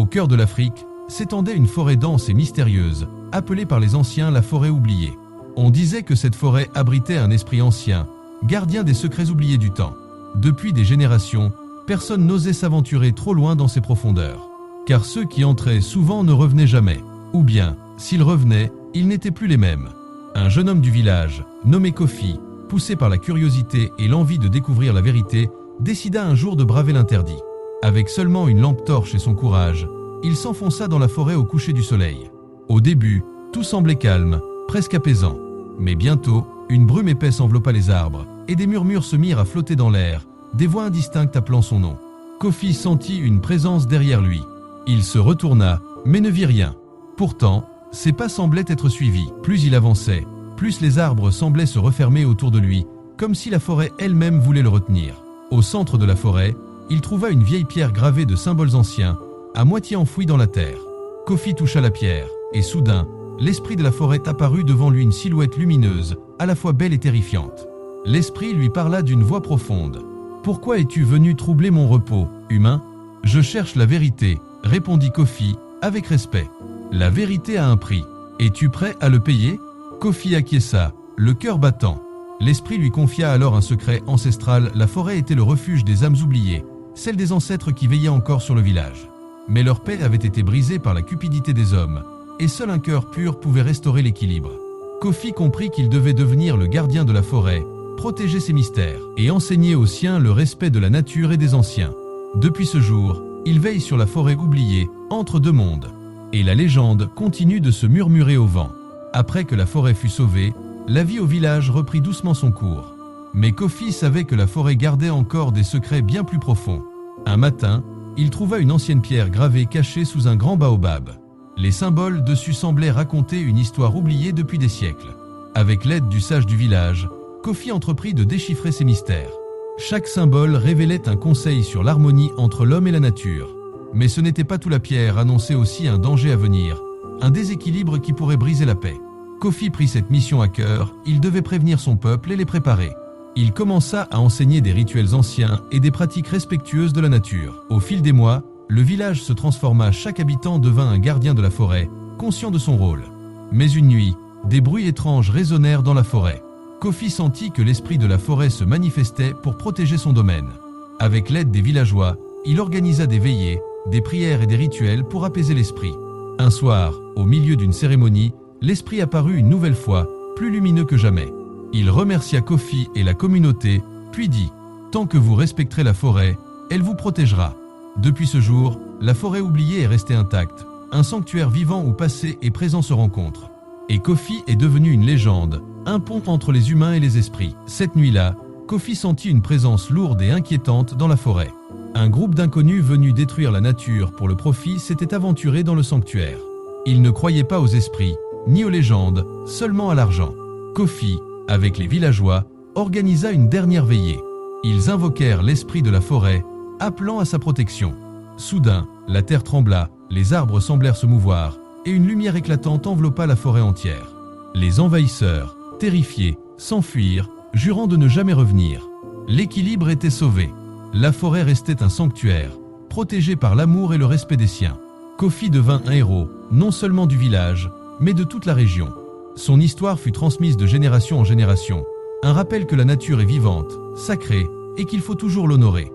Au cœur de l'Afrique, s'étendait une forêt dense et mystérieuse, appelée par les anciens la forêt oubliée. On disait que cette forêt abritait un esprit ancien, gardien des secrets oubliés du temps. Depuis des générations, personne n'osait s'aventurer trop loin dans ses profondeurs. Car ceux qui entraient souvent ne revenaient jamais. Ou bien, s'ils revenaient, ils n'étaient plus les mêmes. Un jeune homme du village, nommé Kofi, poussé par la curiosité et l'envie de découvrir la vérité, décida un jour de braver l'interdit. Avec seulement une lampe torche et son courage, il s'enfonça dans la forêt au coucher du soleil. Au début, tout semblait calme, presque apaisant. Mais bientôt, une brume épaisse enveloppa les arbres, et des murmures se mirent à flotter dans l'air, des voix indistinctes appelant son nom. Kofi sentit une présence derrière lui. Il se retourna, mais ne vit rien. Pourtant, ses pas semblaient être suivis. Plus il avançait, plus les arbres semblaient se refermer autour de lui, comme si la forêt elle-même voulait le retenir. Au centre de la forêt, il trouva une vieille pierre gravée de symboles anciens, à moitié enfouie dans la terre. Kofi toucha la pierre, et soudain, l'esprit de la forêt apparut devant lui, une silhouette lumineuse, à la fois belle et terrifiante. L'esprit lui parla d'une voix profonde. « Pourquoi es-tu venu troubler mon repos, humain ?»« Je cherche la vérité, » répondit Kofi, avec respect. « La vérité a un prix. Es-tu prêt à le payer ?» Kofi acquiesça, le cœur battant. L'esprit lui confia alors un secret ancestral. La forêt était le refuge des âmes oubliées, celles des ancêtres qui veillaient encore sur le village. Mais leur paix avait été brisée par la cupidité des hommes, et seul un cœur pur pouvait restaurer l'équilibre. Kofi comprit qu'il devait devenir le gardien de la forêt, protéger ses mystères, et enseigner aux siens le respect de la nature et des anciens. Depuis ce jour, il veille sur la forêt oubliée, entre deux mondes. Et la légende continue de se murmurer au vent. Après que la forêt fut sauvée, la vie au village reprit doucement son cours. Mais Kofi savait que la forêt gardait encore des secrets bien plus profonds. Un matin, il trouva une ancienne pierre gravée cachée sous un grand baobab. Les symboles dessus semblaient raconter une histoire oubliée depuis des siècles. Avec l'aide du sage du village, Kofi entreprit de déchiffrer ces mystères. Chaque symbole révélait un conseil sur l'harmonie entre l'homme et la nature. Mais ce n'était pas tout, la pierre annonçait aussi un danger à venir, un déséquilibre qui pourrait briser la paix. Kofi prit cette mission à cœur, il devait prévenir son peuple et les préparer. Il commença à enseigner des rituels anciens et des pratiques respectueuses de la nature. Au fil des mois, le village se transforma, chaque habitant devint un gardien de la forêt, conscient de son rôle. Mais une nuit, des bruits étranges résonnèrent dans la forêt. Kofi sentit que l'esprit de la forêt se manifestait pour protéger son domaine. Avec l'aide des villageois, il organisa des veillées, des prières et des rituels pour apaiser l'esprit. Un soir, au milieu d'une cérémonie, l'esprit apparut une nouvelle fois, plus lumineux que jamais. Il remercia Kofi et la communauté, puis dit « Tant que vous respecterez la forêt, elle vous protégera. » Depuis ce jour, la forêt oubliée est restée intacte, un sanctuaire vivant où passé et présent se rencontrent. Et Kofi est devenu une légende, un pont entre les humains et les esprits. Cette nuit-là, Kofi sentit une présence lourde et inquiétante dans la forêt. Un groupe d'inconnus venus détruire la nature pour le profit s'était aventuré dans le sanctuaire. Ils ne croyaient pas aux esprits, ni aux légendes, seulement à l'argent. Kofi, avec les villageois, organisa une dernière veillée. Ils invoquèrent l'esprit de la forêt, appelant à sa protection. Soudain, la terre trembla, les arbres semblèrent se mouvoir, et une lumière éclatante enveloppa la forêt entière. Les envahisseurs, terrifiés, s'enfuirent, jurant de ne jamais revenir. L'équilibre était sauvé. La forêt restait un sanctuaire, protégé par l'amour et le respect des siens. Kofi devint un héros, non seulement du village, mais de toute la région. Son histoire fut transmise de génération en génération, un rappel que la nature est vivante, sacrée, et qu'il faut toujours l'honorer.